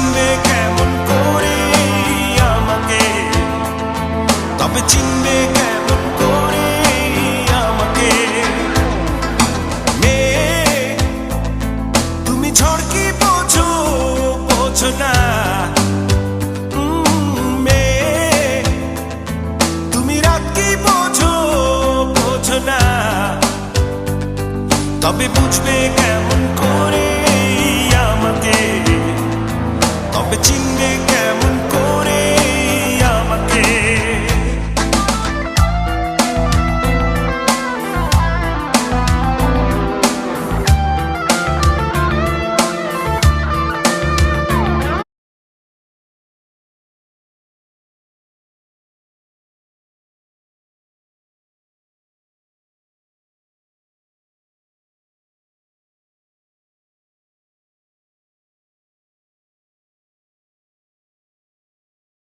চিনবে কেমন করে আমাকে, তবে চিনবে কেমন করে আমাকে। মেয়ে তুমি ঝড় কি বোঝো, বোঝো না। মেয়ে তুমি রাত কি বোঝো, বোঝো না। তবে বুঝবে কেমন করে আমাকে, তবে চিনবে